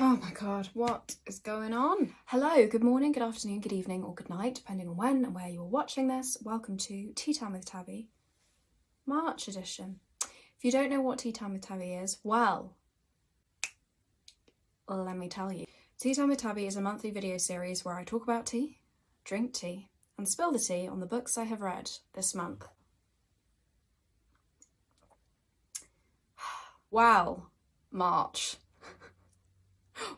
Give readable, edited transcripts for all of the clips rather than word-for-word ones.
Oh my god, what is going on? Hello, good morning, good afternoon, good evening, or good night, depending on when and where you're watching this. Welcome to Tea Time with Tabi, March edition. If you don't know what Tea Time with Tabi is, well, let me tell you. Tea Time with Tabi is a monthly video series where I talk about tea, drink tea, and spill the tea on the books I have read this month. Wow, March.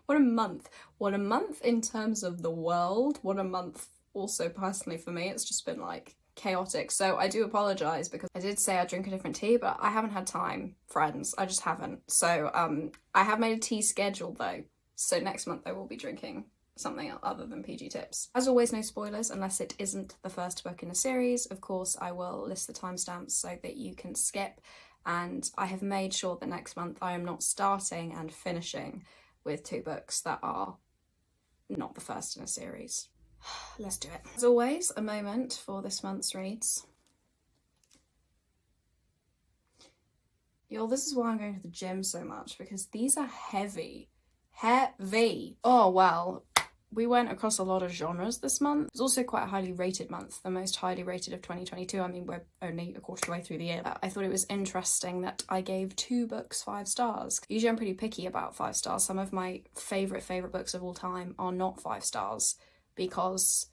What a month. What a month in terms of the world. What a month also personally for me. It's just been like chaotic. So I do apologise because I did say I'd drink a different tea, but I haven't had time, friends. I just haven't. So I have made a tea schedule though. So next month I will be drinking something other than PG Tips. As always, no spoilers unless it isn't the first book in a series. Of course, I will list the timestamps so that you can skip. And I have made sure that next month I am not starting and finishing with two books that are not the first in a series. Let's do it. As always, a moment for this month's reads. Y'all, this is why I'm going to the gym so much, because these are heavy. Heavy. Oh, well, we went across a lot of genres this month. It's also quite a highly rated month, the most highly rated of 2022. I mean, we're only a quarter of the way through the year. I thought it was interesting that I gave two books 5 stars. Usually I'm pretty picky about 5 stars. Some of my favourite books of all time are not 5 stars because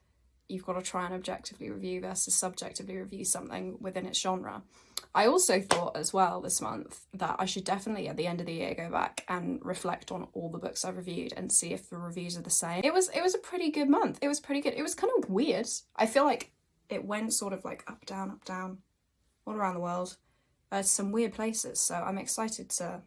you've got to try and objectively review versus subjectively review something within its genre. I also thought as well this month that I should definitely at the end of the year go back and reflect on all the books I've reviewed and see if the reviews are the same. It was a pretty good month. It was pretty good. It was kind of weird. I feel like it went sort of like up, down, all around the world. Some weird places. So I'm excited to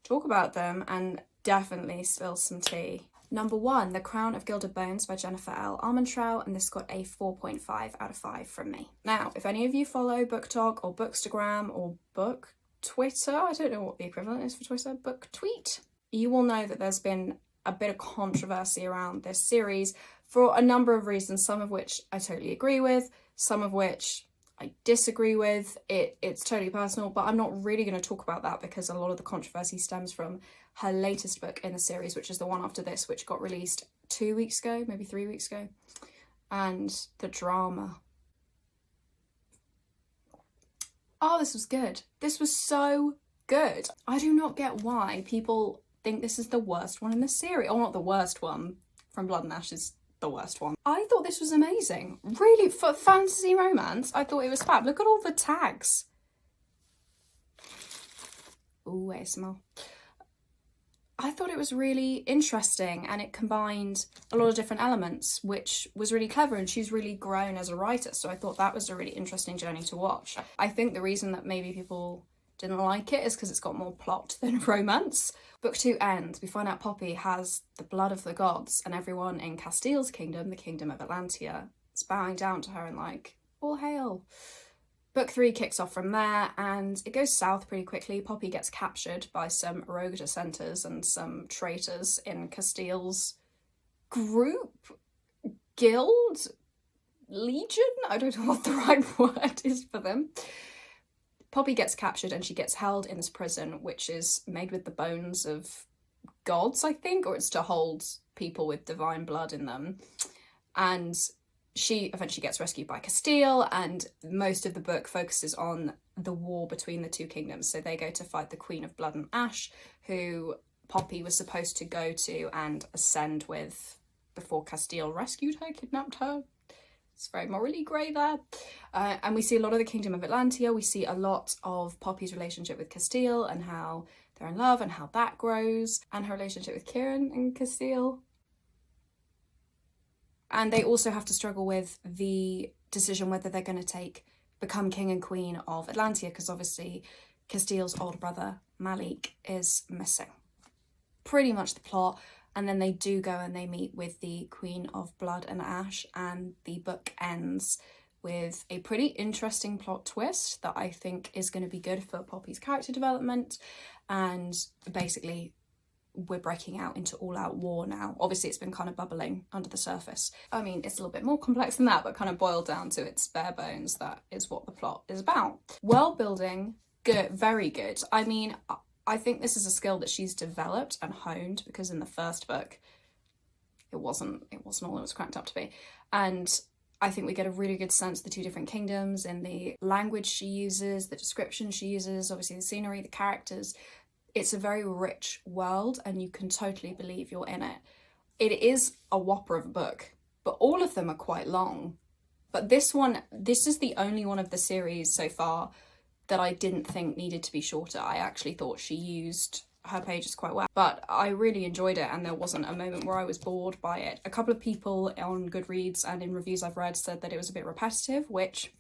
talk about them and definitely spill some tea. Number 1, The Crown of Gilded Bones by Jennifer L. Armentrout, and this got a 4.5 out of 5 from me. Now, if any of you follow Book Talk or Bookstagram or Book Twitter, I don't know what the equivalent is for Twitter, Book Tweet, you will know that there's been a bit of controversy around this series for a number of reasons, some of which I totally agree with, some of which I disagree with. It's totally personal, but I'm not really going to talk about that because a lot of the controversy stems from her latest book in the series, which is the one after this, which got released 2 weeks ago, maybe 3 weeks ago. And the drama. Oh, this was good. This was so good. I do not get why people think this is the worst one in the series. Or not the worst one. From Blood and Ash is the worst one. I thought this was amazing. Really, for fantasy romance, I thought it was fab. Look at all the tags. Ooh, ASMR. I thought it was really interesting and it combined a lot of different elements, which was really clever, and she's really grown as a writer, so I thought that was a really interesting journey to watch. I think the reason that maybe people didn't like it is because it's got more plot than romance. Book 2 ends. We find out Poppy has the blood of the gods and everyone in Castile's kingdom, the kingdom of Atlantia, is bowing down to her and like, all hail. Book 3 kicks off from there and it goes south pretty quickly. Poppy gets captured by some rogue dissenters and some traitors in Castile's group, guild, legion? I don't know what the right word is for them. Poppy gets captured and she gets held in this prison, which is made with the bones of gods, I think, or it's to hold people with divine blood in them. And she eventually gets rescued by Castile, and most of the book focuses on the war between the two kingdoms. So they go to fight the Queen of Blood and Ash, who Poppy was supposed to go to and ascend with before Castile rescued her, kidnapped her. It's very morally grey there. And we see a lot of the Kingdom of Atlantia. We see a lot of Poppy's relationship with Castile and how they're in love and how that grows, and her relationship with Kieran and Castile. And they also have to struggle with the decision whether they're going to become king and queen of Atlantia, because obviously Castile's older brother, Malik, is missing. Pretty much the plot. And then they do go and they meet with the Queen of Blood and Ash, and the book ends with a pretty interesting plot twist that I think is going to be good for Poppy's character development. And basically, we're breaking out into all-out war now. Obviously, it's been kind of bubbling under the surface. I mean, it's a little bit more complex than that, but kind of boiled down to its bare bones, that is what the plot is about. World building, good, very good. I mean, I think this is a skill that she's developed and honed, because in the first book it wasn't all it was cracked up to be. And I think we get a really good sense of the two different kingdoms in the language she uses, the description she uses, obviously the scenery, the characters. It's a very rich world and you can totally believe you're in it. It is a whopper of a book, but all of them are quite long. But this is the only one of the series so far that I didn't think needed to be shorter. I actually thought she used her pages quite well, but I really enjoyed it and there wasn't a moment where I was bored by it. A couple of people on Goodreads and in reviews I've read said that it was a bit repetitive, which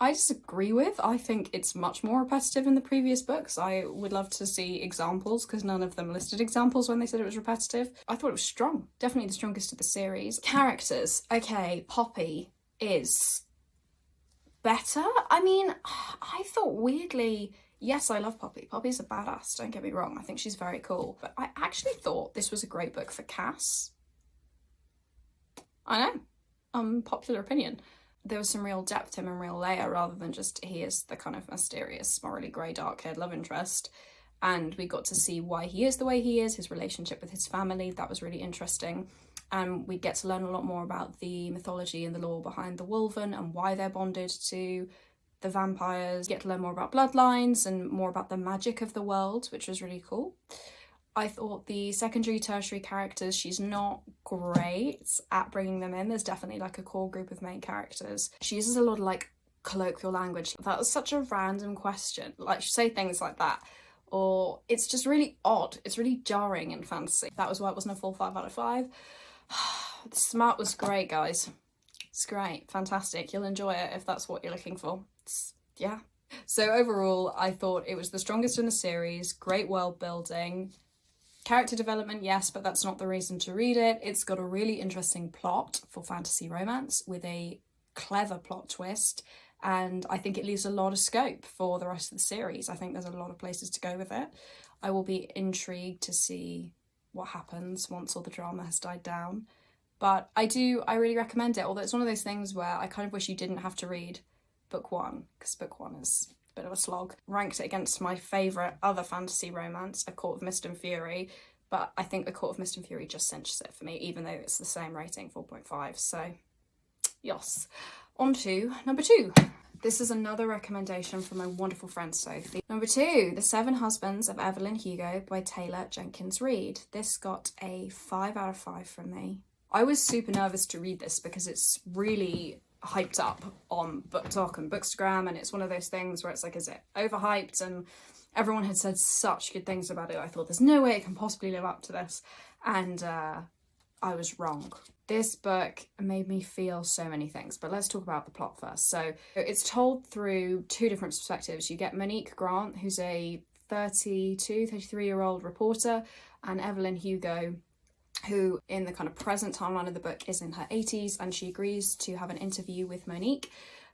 I disagree with. I think it's much more repetitive in the previous books. I would love to see examples, because none of them listed examples when they said it was repetitive. I thought it was strong. Definitely the strongest of the series. Characters. Okay, Poppy is better. I mean, I thought weirdly, yes, I love Poppy. Poppy's a badass, don't get me wrong. I think she's very cool. But I actually thought this was a great book for Cass. I know, unpopular opinion. There was some real depth to him and real layer, rather than just he is the kind of mysterious, morally grey, dark-haired love interest. And we got to see why he is the way he is, his relationship with his family. That was really interesting. And we get to learn a lot more about the mythology and the lore behind the Wolven and why they're bonded to the vampires. Get to learn more about bloodlines and more about the magic of the world, which was really cool. I thought the secondary, tertiary characters, she's not great at bringing them in. There's definitely like a core group of main characters. She uses a lot of like colloquial language. That was such a random question. Like, she say things like that. Or it's just really odd. It's really jarring in fantasy. That was why it wasn't a full 5 out of 5. The smart was great, guys. It's great. Fantastic. You'll enjoy it if that's what you're looking for. Yeah. So overall, I thought it was the strongest in the series. Great world building. Character development, yes, but that's not the reason to read it. It's got a really interesting plot for fantasy romance with a clever plot twist. And I think it leaves a lot of scope for the rest of the series. I think there's a lot of places to go with it. I will be intrigued to see what happens once all the drama has died down. But I really recommend it, although it's one of those things where I kind of wish you didn't have to read book 1, because book 1 is a bit of a slog. Ranked it against my favourite other fantasy romance, A Court of Mist and Fury, but I think A Court of Mist and Fury just cinches it for me, even though it's the same rating, 4.5, so yes. On to number 2. This is another recommendation from my wonderful friend Sophie. Number 2, The Seven Husbands of Evelyn Hugo by Taylor Jenkins Reid. This got a 5 out of 5 from me. I was super nervous to read this because it's really hyped up on BookTok and Bookstagram, and it's one of those things where it's like, is it overhyped? And everyone had said such good things about it. I thought there's no way it can possibly live up to this, and I was wrong. This book made me feel so many things, but let's talk about the plot first. So it's told through 2 different perspectives. You get Monique Grant, who's a 33-year-old reporter, and Evelyn Hugo, who in the kind of present timeline of the book is in her 80s, and she agrees to have an interview with Monique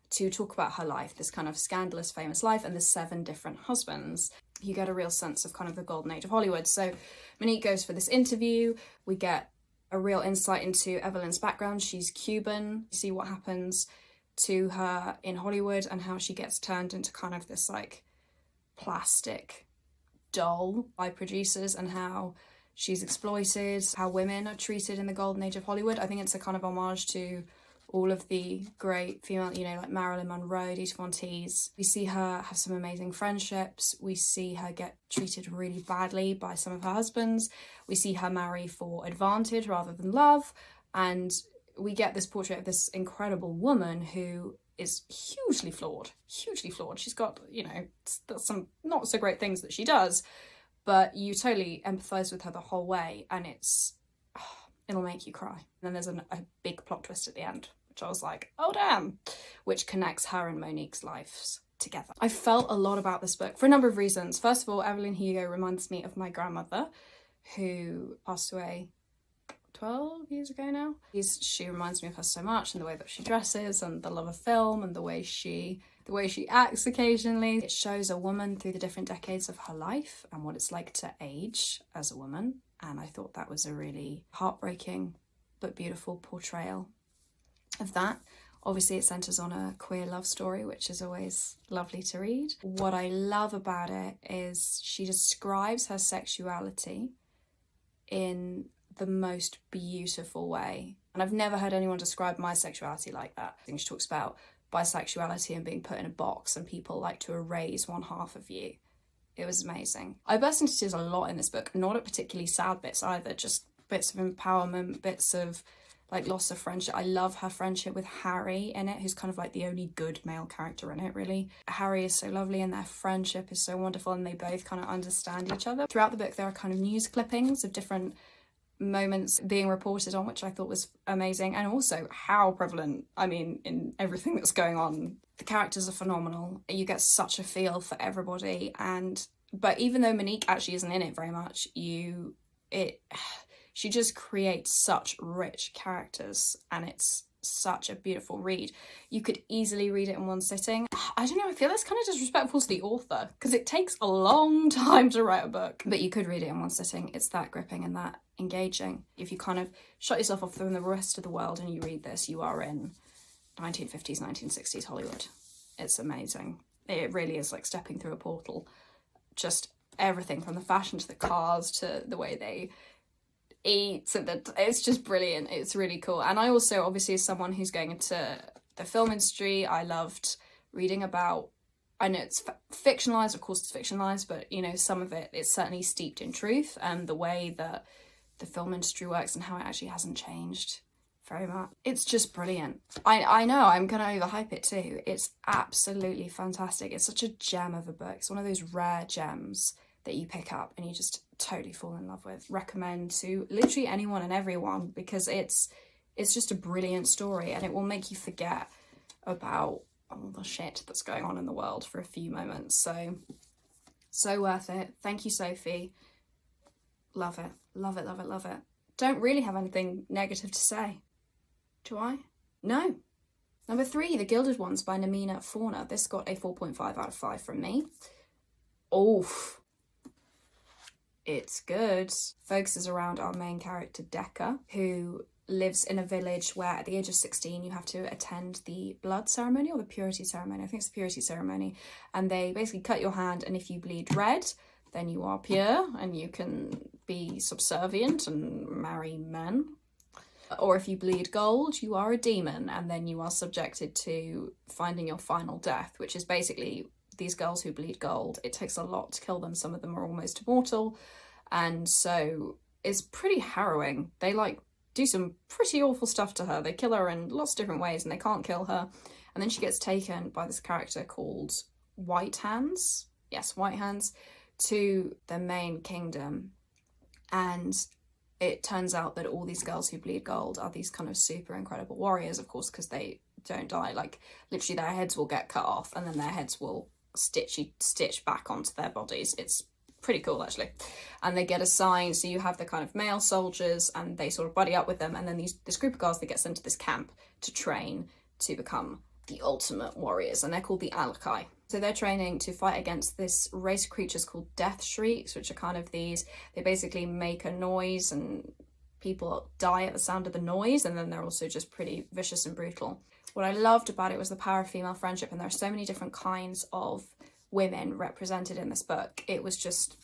to talk about her life, this kind of scandalous, famous life, and the 7 different husbands. You get a real sense of kind of the golden age of Hollywood. So Monique goes for this interview. We get a real insight into Evelyn's background. She's Cuban. You see what happens to her in Hollywood and how she gets turned into kind of this like plastic doll by producers, and how she's exploited, how women are treated in the golden age of Hollywood. I think it's a kind of homage to all of the great female, you know, like Marilyn Monroe, Dita Von Teese. We see her have some amazing friendships. We see her get treated really badly by some of her husbands. We see her marry for advantage rather than love. And we get this portrait of this incredible woman who is hugely flawed, hugely flawed. She's got, you know, some not so great things that she does, but you totally empathise with her the whole way, and it'll make you cry. And then there's a big plot twist at the end, which I was like, oh damn, which connects her and Monique's lives together. I felt a lot about this book for a number of reasons. First of all, Evelyn Hugo reminds me of my grandmother, who passed away 12 years ago now. She reminds me of her so much, and the way that she dresses, and the love of film, and the way she acts occasionally. It shows a woman through the different decades of her life and what it's like to age as a woman. And I thought that was a really heartbreaking but beautiful portrayal of that. Obviously, it centres on a queer love story, which is always lovely to read. What I love about it is she describes her sexuality in the most beautiful way. And I've never heard anyone describe my sexuality like that. I think she talks about bisexuality and being put in a box and people like to erase one half of you. It was amazing. I burst into tears a lot in this book, not at particularly sad bits either, just bits of empowerment, bits of like loss of friendship. I love her friendship with Harry in it, who's kind of like the only good male character in it, really. Harry is so lovely and their friendship is so wonderful and they both kind of understand each other. Throughout the book there are kind of news clippings of different moments being reported on, which I thought was amazing, and also how prevalent, I mean, in everything that's going on. The characters are phenomenal. You get such a feel for everybody, but even though Monique actually isn't in it very much, she just creates such rich characters and it's such a beautiful read. You could easily read it in one sitting. I don't know, I feel that's kind of disrespectful to the author because it takes a long time to write a book, but you could read it in one sitting. It's that gripping and that engaging. If you kind of shut yourself off from the rest of the world and you read this, you are in 1950s, 1960s Hollywood. It's amazing. It really is like stepping through a portal. Just everything from the fashion to the cars to the way they eat, it's just brilliant. It's really cool. And I also, obviously, as someone who's going into the film industry, I loved reading about, I know it's fictionalized, of course it's fictionalized, but you know, some of it is certainly steeped in truth, and the way that the film industry works and how it actually hasn't changed very much. It's just brilliant. I know I'm gonna overhype it too. It's absolutely fantastic. It's such a gem of a book. It's one of those rare gems that you pick up and you just totally fall in love with. Recommend to literally anyone and everyone because it's just a brilliant story and it will make you forget about all the shit that's going on in the world for a few moments. So worth it. Thank you, Sophie. Love it. Love it, love it, love it. Don't really have anything negative to say. Do I? No. Number 3, The Gilded Ones by Namina Forna. This got a 4.5 out of 5 from me. Oof. It's good. Focuses around our main character, Decca, who lives in a village where at the age of 16 you have to attend the blood ceremony or the purity ceremony. I think it's the purity ceremony. And they basically cut your hand, and if you bleed red, then you are pure and you can be subservient and marry men. Or if you bleed gold, you are a demon and then you are subjected to finding your final death, which is basically these girls who bleed gold. It takes a lot to kill them. Some of them are almost immortal. And so it's pretty harrowing. They like do some pretty awful stuff to her. They kill her in lots of different ways and they can't kill her. And then she gets taken by this character called White Hands. Yes, White Hands, to the main kingdom. And it turns out that all these girls who bleed gold are these kind of super incredible warriors, of course, because they don't die. Like, literally their heads will get cut off and then their heads will stitch back onto their bodies. It's pretty cool, actually. And they get assigned, so you have the kind of male soldiers and they sort of buddy up with them, and then this group of girls that get sent to this camp to train to become the ultimate warriors, and they're called the Alakai. So they're training to fight against this race of creatures called Death Shrieks, which are kind of they basically make a noise and people die at the sound of the noise, and then they're also just pretty vicious and brutal. What I loved about it was the power of female friendship, and there are so many different kinds of women represented in this book. It was just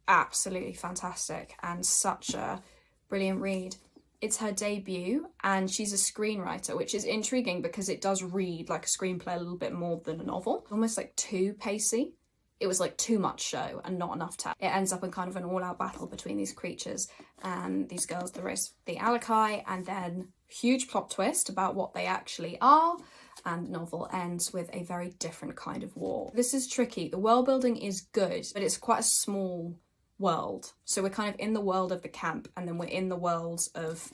absolutely fantastic and such a brilliant read. It's her debut and she's a screenwriter, which is intriguing because it does read like a screenplay a little bit more than a novel. Almost like too pacey. It was like too much show and not enough time. It ends up in kind of an all-out battle between these creatures and these girls, the race, the Alakai, and then huge plot twist about what they actually are. And the novel ends with a very different kind of war. This is tricky. The world building is good, but it's quite a small world. So we're kind of in the world of the camp and then we're in the world of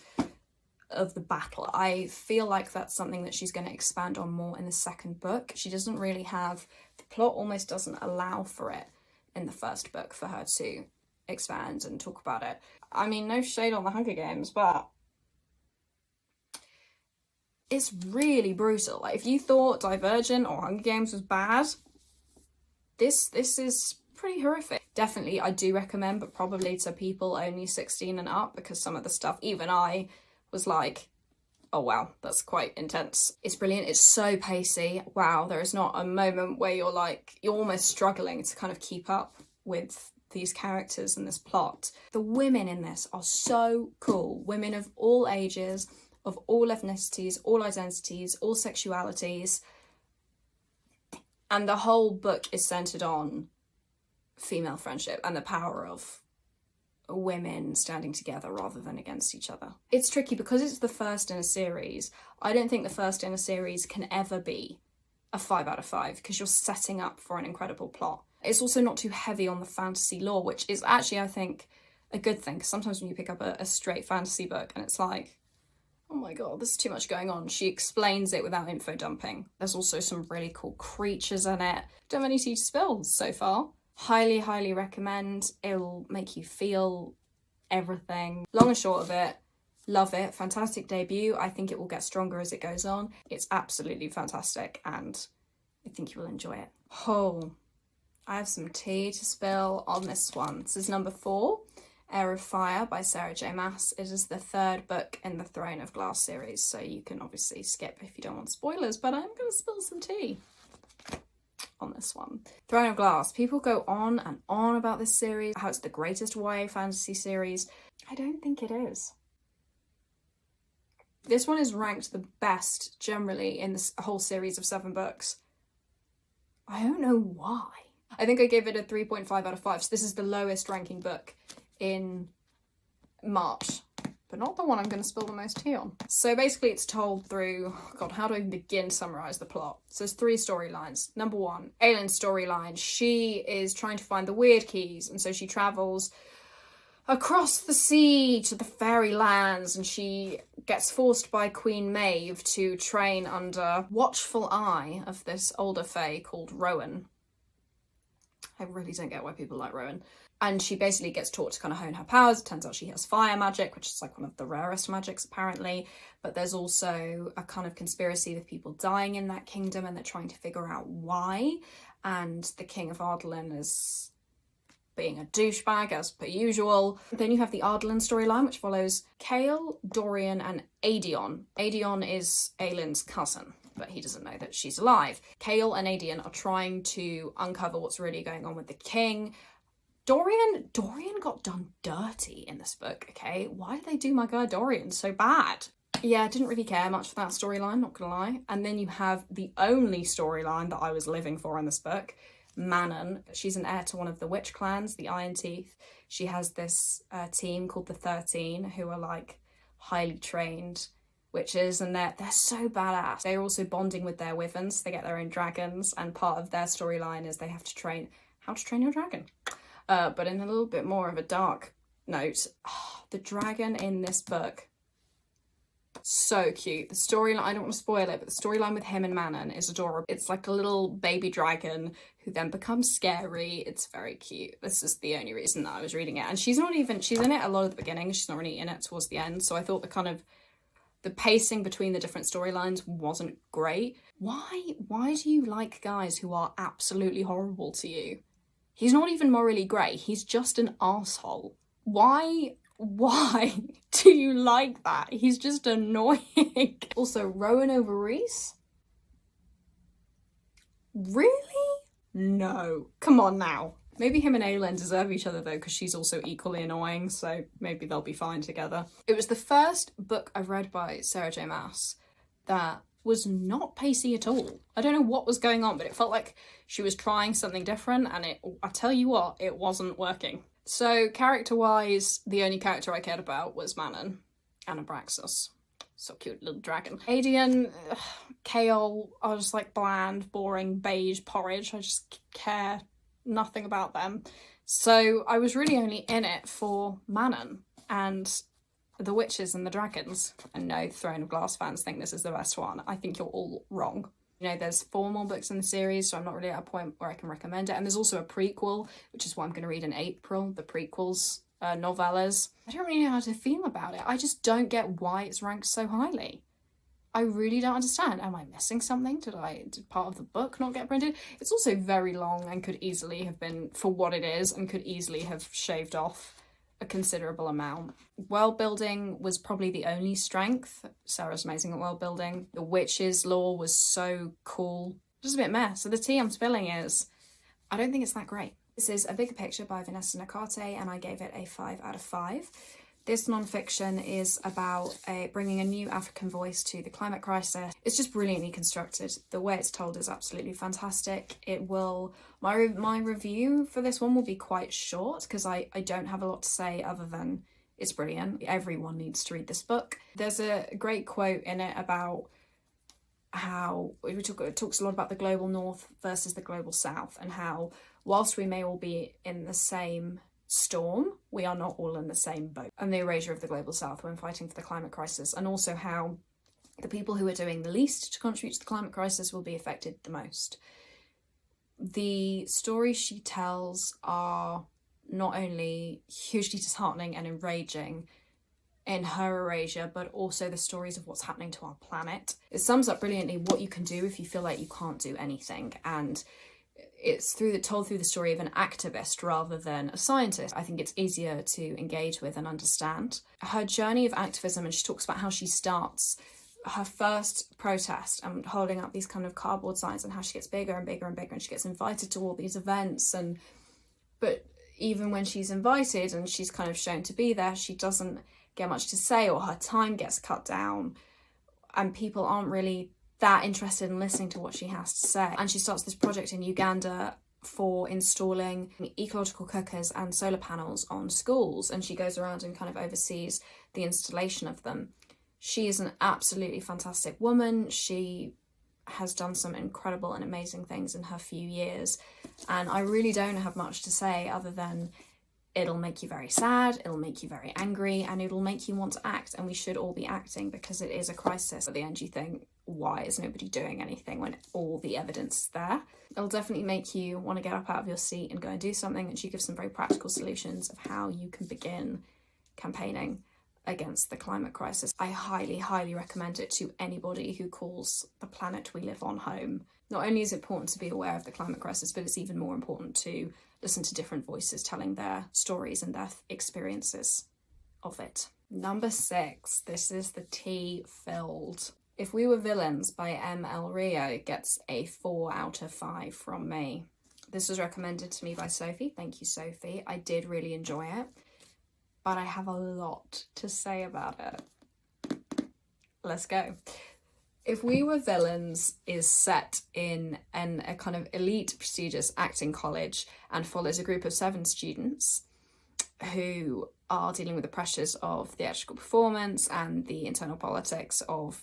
the battle. I feel like that's something that she's going to expand on more in the second book. She doesn't really have, the plot almost doesn't allow for it in the first book for her to expand and talk about it. I mean, no shade on the Hunger Games, but it's really brutal. Like, if you thought Divergent or Hunger Games was bad, this is pretty horrific. Definitely, I do recommend, but probably to people only 16 and up, because some of the stuff, even I was like, oh wow, that's quite intense. It's brilliant. It's so pacey. Wow, there is not a moment where you're almost struggling to kind of keep up with these characters and this plot. The women in this are so cool. Women of all ages, of all ethnicities, all identities, all sexualities. And the whole book is centered on female friendship and the power of women standing together rather than against each other. It's tricky because it's the first in a series. I don't think the first in a series can ever be a 5 out of 5 because you're setting up for an incredible plot. It's also not too heavy on the fantasy lore, which is actually, I think, a good thing, because sometimes when you pick up a straight fantasy book and it's like, oh my god, there's too much going on. She explains it without info dumping. There's also some really cool creatures in it. Don't have any tea to spill so far. Highly, highly recommend. It'll make you feel everything. Long and short of it, love it. Fantastic debut. I think it will get stronger as it goes on. It's absolutely fantastic and I think you will enjoy it. Oh, I have some tea to spill on this one. This is number 4, Heir of Fire by Sarah J. Maas. It is the 3rd book in the Throne of Glass series, so you can obviously skip if you don't want spoilers, but I'm going to spill some tea on this one. Throne of Glass. People go on and on about this series, how it's the greatest YA fantasy series. I don't think it is. This one is ranked the best generally in this whole series of 7 books. I don't know why. I think I gave it a 3.5 out of 5, so this is the lowest ranking book in March, but not the one I'm going to spill the most tea on. So basically it's told through, God, how do I even begin to summarise the plot? So there's 3 storylines. Number 1, Evelyn's storyline. She is trying to find the weird keys, and so she travels across the sea to the fairy lands, and she gets forced by Queen Maeve to train under watchful eye of this older fae called Rowan. I really don't get why people like Rowan. And she basically gets taught to kind of hone her powers. It turns out she has fire magic, which is like one of the rarest magics apparently. But there's also a kind of conspiracy with people dying in that kingdom and they're trying to figure out why. And the King of Ardenland is being a douchebag as per usual. Then you have the Ardenland storyline, which follows Chaol, Dorian and Aedion. Aedion is Aelin's cousin, but he doesn't know that she's alive. Chaol and Aedion are trying to uncover what's really going on with the king. Dorian got done dirty in this book, okay? Why did they do my guy Dorian so bad? Yeah, I didn't really care much for that storyline, not gonna lie. And then you have the only storyline that I was living for in this book, Manon. She's an heir to one of the witch clans, the Iron Teeth. She has this team called the 13 who are like highly trained witches, and they're so badass. They're also bonding with their wyverns. They get their own dragons, and part of their storyline is they have to train how to train your dragon. But in a little bit more of a dark note, the dragon in this book, so cute. The storyline, I don't want to spoil it, but the storyline with him and Manon is adorable. It's like a little baby dragon who then becomes scary. It's very cute. This is the only reason that I was reading it. And she's in it a lot at the beginning. She's not really in it towards the end. So I thought the pacing between the different storylines wasn't great. Why do you like guys who are absolutely horrible to you? He's not even morally grey, he's just an arsehole. Why do you like that? He's just annoying. Also, Rowan over Reese? Really? No. Come on now. Maybe him and Evelyn deserve each other though, because she's also equally annoying, so maybe they'll be fine together. It was the first book I've read by Sarah J. Maas that was not pacey at all. I don't know what was going on, but it felt like she was trying something different, and I tell you what, it wasn't working. So character-wise, the only character I cared about was Manon and Abraxas. So cute little dragon. Aedion, Chaol are just like bland, boring, beige porridge. I just care nothing about them. So I was really only in it for Manon and the witches and the dragons. And no, Throne of Glass fans think this is the best one. I think you're all wrong. You know, there's 4 more books in the series, so I'm not really at a point where I can recommend it. And there's also a prequel, which is what I'm going to read in April, the prequels, novellas. I don't really know how to feel about it. I just don't get why it's ranked so highly. I really don't understand. Am I missing something? Did part of the book not get printed? It's also very long and could easily have been, for what it is, and could easily have shaved off a considerable amount. World building was probably the only strength. Sarah's amazing at world building. The witch's lore was so cool. Just a bit meh. So the tea I'm spilling is, I don't think it's that great. This is A Bigger Picture by Vanessa Nakate, and I gave it a 5 out of 5. This non-fiction is about bringing a new African voice to the climate crisis. It's just brilliantly constructed. The way it's told is absolutely fantastic. It will, my review for this one will be quite short because I don't have a lot to say other than it's brilliant. Everyone needs to read this book. There's a great quote in it about how it talks a lot about the global north versus the global south, and how whilst we may all be in the same storm, we are not all in the same boat, and the erasure of the global south when fighting for the climate crisis, and also how the people who are doing the least to contribute to the climate crisis will be affected the most. The stories she tells are not only hugely disheartening and enraging in her erasure, but also the stories of what's happening to our planet. It sums up brilliantly what you can do if you feel like you can't do anything, and it's told through the story of an activist rather than a scientist. I think it's easier to engage with and understand. Her journey of activism, and she talks about how she starts her first protest and holding up these kind of cardboard signs, and how she gets bigger and bigger and bigger, and she gets invited to all these events. But even when she's invited and she's kind of shown to be there, she doesn't get much to say, or her time gets cut down, and people aren't really that interested in listening to what she has to say. And she starts this project in Uganda for installing ecological cookers and solar panels on schools, and she goes around and kind of oversees the installation of them. She is an absolutely fantastic woman. She has done some incredible and amazing things in her few years, and I really don't have much to say other than it'll make you very sad, it'll make you very angry, and it'll make you want to act, and we should all be acting because it is a crisis. At the end you think, why is nobody doing anything when all the evidence is there? It'll definitely make you want to get up out of your seat and go and do something, and she gives some very practical solutions of how you can begin campaigning against the climate crisis. I highly, highly recommend it to anybody who calls the planet we live on home. Not only is it important to be aware of the climate crisis, but it's even more important to listen to different voices telling their stories and their experiences of it. Number 6, this is the tea filled. If We Were Villains by M.L. Rio gets a 4 out of 5 from me. This was recommended to me by Sophie. Thank you, Sophie. I did really enjoy it, but I have a lot to say about it. Let's go. If We Were Villains is set in a kind of elite, prestigious acting college and follows a group of 7 students who are dealing with the pressures of theatrical performance and the internal politics of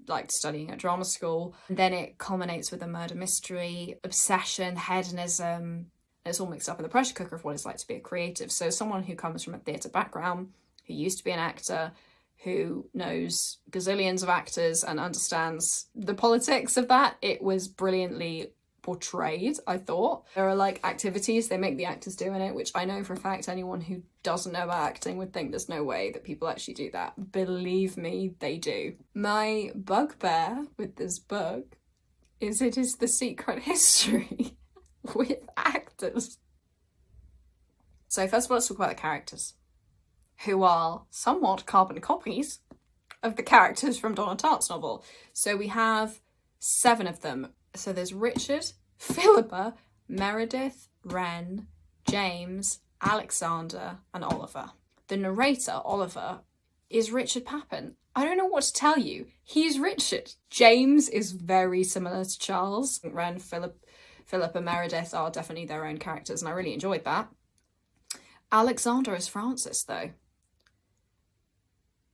like studying at drama school. And then it culminates with a murder mystery, obsession, hedonism. It's all mixed up in the pressure cooker of what it's like to be a creative. So someone who comes from a theatre background, who used to be an actor, who knows gazillions of actors and understands the politics of that, it was brilliantly portrayed, I thought. There are like activities they make the actors do in it, which I know for a fact anyone who doesn't know about acting would think there's no way that people actually do that. Believe me, they do. My bugbear with this book is it is the secret history with actors. So first of all, let's talk about the characters, who are somewhat carbon copies of the characters from Donna Tartt's novel. So we have 7 of them. So there's Richard, Philippa, Meredith, Wren, James, Alexander, and Oliver. The narrator, Oliver, is Richard Pappen. I don't know what to tell you. He's Richard. James is very similar to Charles. Wren, Philippa, Meredith are definitely their own characters, and I really enjoyed that. Alexander is Francis, though.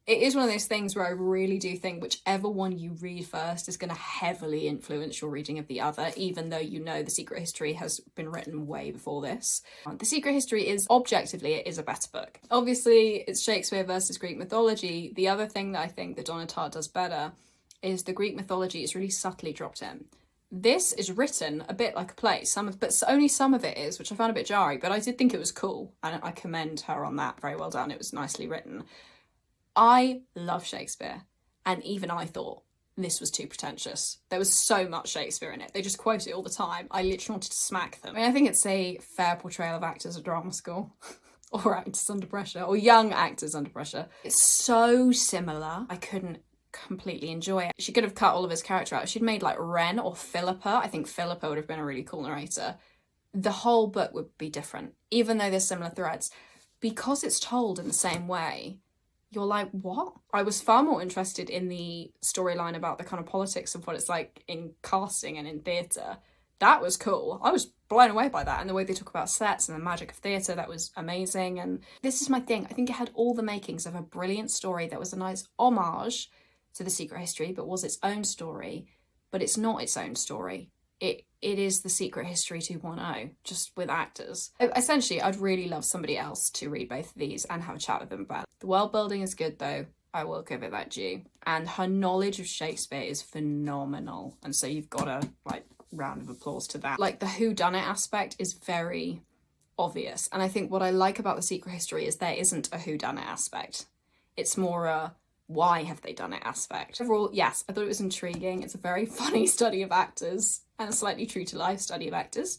It is one of those things where I really do think whichever one you read first is going to heavily influence your reading of the other, even though you know The Secret History has been written way before this. The Secret History is, objectively, it is a better book. Obviously, it's Shakespeare versus Greek mythology. The other thing that I think that Donna Tartt does better is the Greek mythology is really subtly dropped in. This is written a bit like a play, but only some of it is, which I found a bit jarring, but I did think it was cool, and I commend her on that. Very well done. It was nicely written. I love Shakespeare, and even I thought this was too pretentious. There was so much Shakespeare in it. They just quote it all the time. I literally wanted to smack them. I mean, I think it's a fair portrayal of actors at drama school. or actors under pressure, or young actors under pressure. It's so similar. I couldn't completely enjoy it. She could have cut all of his character out. She'd made like Ren or Philippa. I think Philippa would have been a really cool narrator. The whole book would be different, even though there's similar threads. Because it's told in the same way, you're like, what? I was far more interested in the storyline about the kind of politics of what it's like in casting and in theatre. That was cool. I was blown away by that, and the way they talk about sets and the magic of theatre, that was amazing. And this is my thing. I think it had all the makings of a brilliant story that was a nice homage to The Secret History, but was its own story. But it's not its own story. It is The Secret History 2.0, just with actors. Essentially, I'd really love somebody else to read both of these and have a chat with them about it. The world building is good, though. I will give it that due. And her knowledge of Shakespeare is phenomenal. And so you've got a, like, round of applause to that. Like, the whodunit aspect is very obvious. And I think what I like about The Secret History is there isn't a whodunit aspect. It's more a why have they done it aspect. Overall, yes, I thought it was intriguing. It's a very funny study of actors and a slightly true to life study of actors.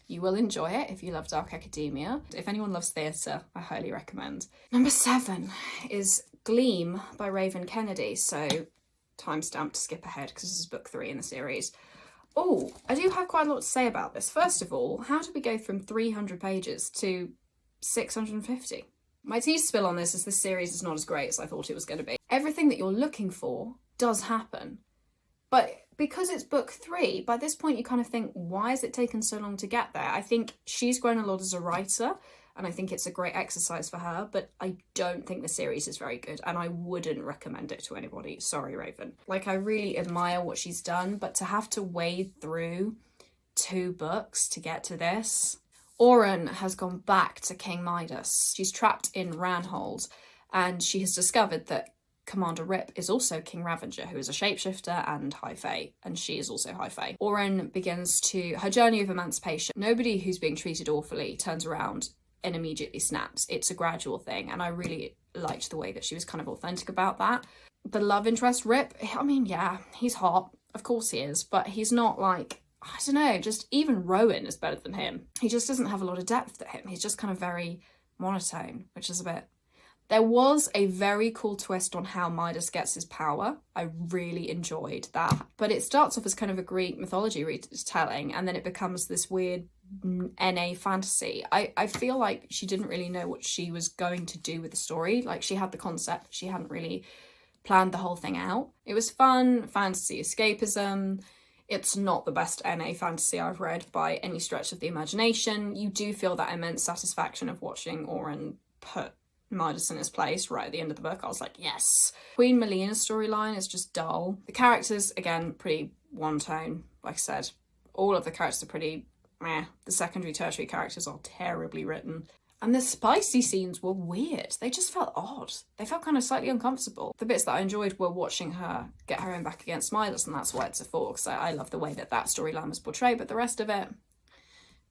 You will enjoy it if you love dark academia. If anyone loves theatre, I highly recommend. Number 7 is Gleam by Raven Kennedy. So timestamp to skip ahead because this is book 3 in the series. Oh, I do have quite a lot to say about this. First of all, how did we go from 300 pages to 650? My tea spill on this is this series is not as great as I thought it was going to be. Everything that you're looking for does happen. But because it's book 3, by this point you kind of think, why has it taken so long to get there? I think she's grown a lot as a writer, and I think it's a great exercise for her, but I don't think the series is very good, and I wouldn't recommend it to anybody. Sorry, Raven. Like, I really admire what she's done, but to have to wade through 2 books to get to this... Oren has gone back to King Midas. She's trapped in Ranhold, and she has discovered that Commander Rip is also King Ravager, who is a shapeshifter and High Fae, and she is also High Fae. Oren begins her journey of emancipation. Nobody who's being treated awfully turns around and immediately snaps. It's a gradual thing, and I really liked the way that she was kind of authentic about that. The love interest, Rip, I mean, yeah, he's hot. Of course he is, but he's not like... I don't know, just even Rowan is better than him. He just doesn't have a lot of depth to him. He's just kind of very monotone, which is a bit... There was a very cool twist on how Midas gets his power. I really enjoyed that. But it starts off as kind of a Greek mythology retelling, and then it becomes this weird NA fantasy. I feel like she didn't really know what she was going to do with the story. Like, she had the concept, she hadn't really planned the whole thing out. It was fun, fantasy escapism. It's not the best NA fantasy I've read by any stretch of the imagination. You do feel that immense satisfaction of watching Oren put Midas in his place right at the end of the book. I was like, yes. Queen Melina's storyline is just dull. The characters, again, pretty one-tone. Like I said, all of the characters are pretty meh. The secondary, tertiary characters are terribly written. And the spicy scenes were weird. They just felt odd. They felt kind of slightly uncomfortable. The bits that I enjoyed were watching her get her own back against Midas, and that's why it's a 4, because I love the way that storyline was portrayed, but the rest of it,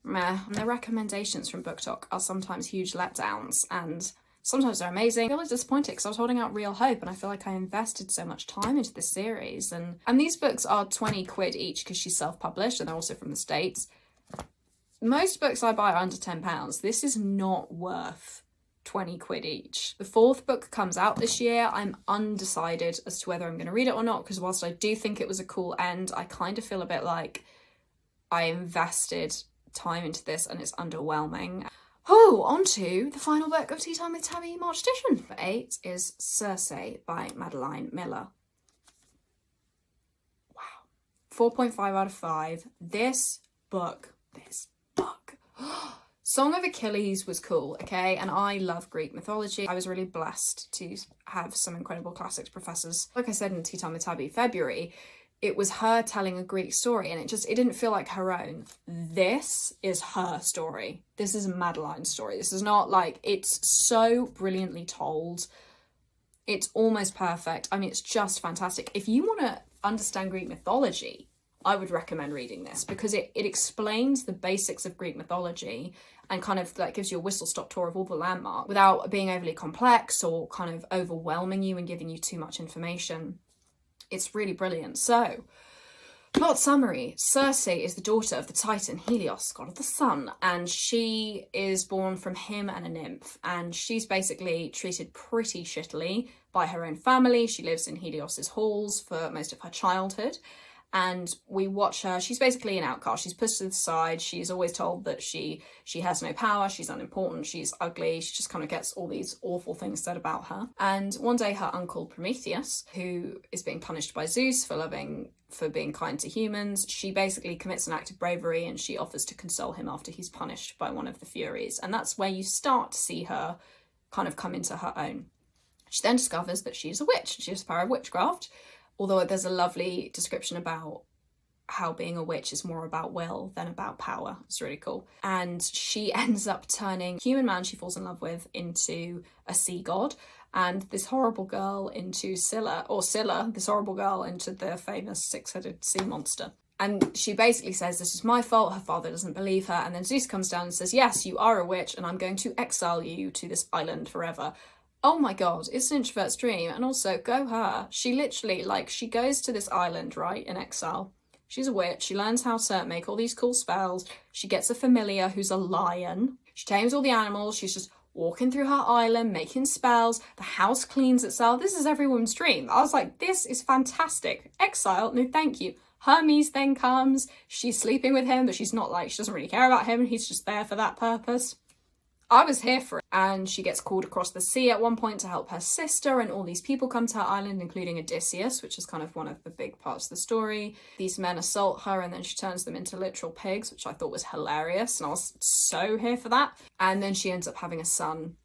meh. And the recommendations from BookTok are sometimes huge letdowns, and sometimes they're amazing. I feel disappointed because I was holding out real hope, and I feel like I invested so much time into this series. And these books are 20 quid each because she's self-published, and they're also from the States. Most books I buy are under £10. This is not worth 20 quid each. The 4th book comes out this year. I'm undecided as to whether I'm going to read it or not, because whilst I do think it was a cool end, I kind of feel a bit like I invested time into this and it's underwhelming. Oh, on to the final book of Tea Time with Tabi March edition. Number 8 is Circe by Madeline Miller. Wow. 4.5 out of 5. This book. Song of Achilles was cool, okay? And I love Greek mythology. I was really blessed to have some incredible classics professors. Like I said in Tea Time with Tabi February, it was her telling a Greek story, and it didn't feel like her own. This is her story. This is Madeline's story. This is not like, it's so brilliantly told. It's almost perfect. I mean, it's just fantastic. If you want to understand Greek mythology, I would recommend reading this, because it explains the basics of Greek mythology and kind of like gives you a whistle-stop tour of all the landmarks without being overly complex or kind of overwhelming you and giving you too much information. It's really brilliant. So, Plot summary. Circe is the daughter of the Titan Helios, god of the sun, and she is born from him and a nymph, and she's basically treated pretty shittily by her own family. She lives in Helios's halls for most of her childhood, and we watch her. She's basically an outcast. She's pushed to the side. She's always told that she has no power, she's unimportant, she's ugly. She just kind of gets all these awful things said about her. And one day her uncle Prometheus, who is being punished by Zeus for being kind to humans, she basically commits an act of bravery and she offers to console him after he's punished by one of the Furies. And that's where you start to see her kind of come into her own. She then discovers that she's a witch. She has the power of witchcraft, although there's a lovely description about how being a witch is more about will than about power. It's really cool. And she ends up turning a human man she falls in love with into a sea god, and this horrible girl into Scylla, this horrible girl into the famous six-headed sea monster. And she basically says, this is my fault. Her father doesn't believe her. And then Zeus comes down and says, yes, you are a witch and I'm going to exile you to this island forever. Oh my god, it's an introvert's dream. And also, go her. She literally, she goes to this island, right, in exile. She's a witch. She learns how to make all these cool spells. She gets a familiar who's a lion. She tames all the animals. She's just walking through her island, making spells. The house cleans itself. This is everyone's dream. I was like, this is fantastic. Exile? No, thank you. Hermes then comes. She's sleeping with him, but she's not she doesn't really care about him, and he's just there for that purpose. I was here for it. And she gets called across the sea at one point to help her sister, and all these people come to her island, including Odysseus, which is kind of one of the big parts of the story. These men assault her and then she turns them into literal pigs, which I thought was hilarious, and I was so here for that. And then she ends up having a son,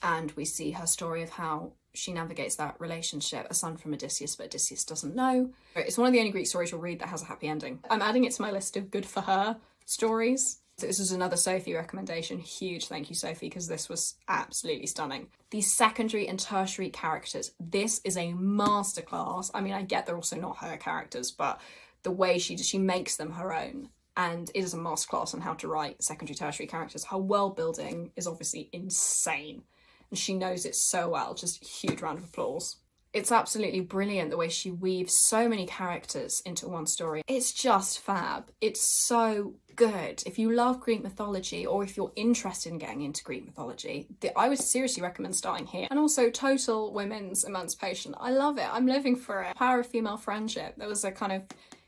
and we see her story of how she navigates that relationship, a son from Odysseus, but Odysseus doesn't know. It's one of the only Greek stories you'll read that has a happy ending. I'm adding it to my list of good for her stories. So this is another Sophie recommendation. Huge thank you, Sophie, because this was absolutely stunning. These secondary and tertiary characters. This is a masterclass. I mean, I get they're also not her characters, but the way she makes them her own. And it is a masterclass on how to write secondary, tertiary characters. Her world building is obviously insane, and she knows it so well. Just a huge round of applause. It's absolutely brilliant the way she weaves so many characters into one story. It's just fab. It's so good. If you love Greek mythology, or if you're interested in getting into Greek mythology, I would seriously recommend starting here. And also total women's emancipation. I love it. I'm living for it. Power of female friendship. There was a kind of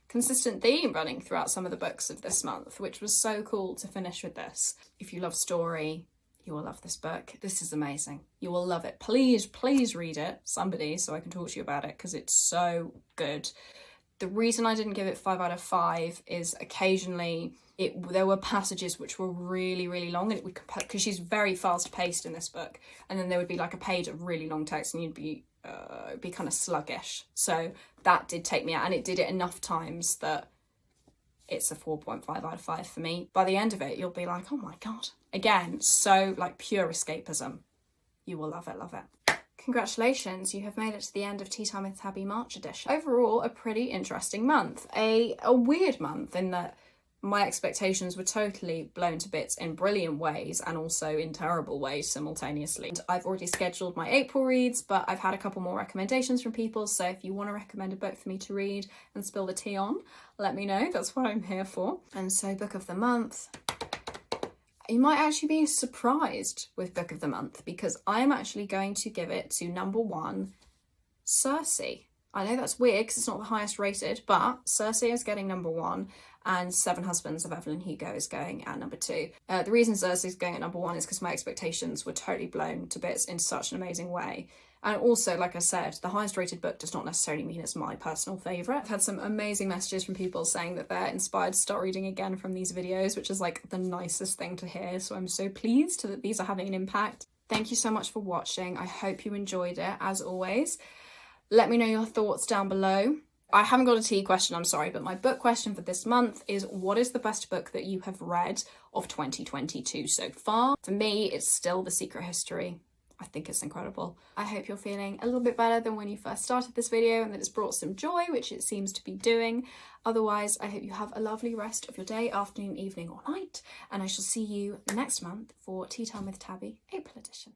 consistent theme running throughout some of the books of this month, which was so cool to finish with this. If you love story, you will love this book. This is amazing. You will love it. Please, please read it, somebody, so I can talk to you about it, because it's so good. The reason I didn't give it 5 out of 5 is occasionally there were passages which were really, really long, and it would, because she's very fast paced in this book, and then there would be a page of really long text and you'd be kind of sluggish. So that did take me out, and it did it enough times that it's a 4.5 out of 5 for me. By the end of it, you'll be like, oh my god. Again, so pure escapism. You will love it, love it. Congratulations, you have made it to the end of Tea Time with Tabi March edition. Overall, a pretty interesting month. A weird month in that my expectations were totally blown to bits in brilliant ways and also in terrible ways simultaneously. And I've already scheduled my April reads, but I've had a couple more recommendations from people, so if you want to recommend a book for me to read and spill the tea on, let me know. That's what I'm here for. And so book of the month. You might actually be surprised with book of the month, because I'm actually going to give it to number 1, Circe. I know that's weird because it's not the highest rated, but Circe is getting number 1, and Seven Husbands of Evelyn Hugo is going at number 2. The reason Circe is going at number 1 is because my expectations were totally blown to bits in such an amazing way. And also, like I said, the highest rated book does not necessarily mean it's my personal favourite. I've had some amazing messages from people saying that they're inspired to start reading again from these videos, which is the nicest thing to hear. So I'm so pleased that these are having an impact. Thank you so much for watching. I hope you enjoyed it, as always. Let me know your thoughts down below. I haven't got a tea question, I'm sorry, but my book question for this month is, what is the best book that you have read of 2022 so far? For me, it's still The Secret History. I think it's incredible. I hope you're feeling a little bit better than when you first started this video, and that it's brought some joy, which it seems to be doing. Otherwise, I hope you have a lovely rest of your day, afternoon, evening or night, and I shall see you next month for Tea Time with Tabi, April edition.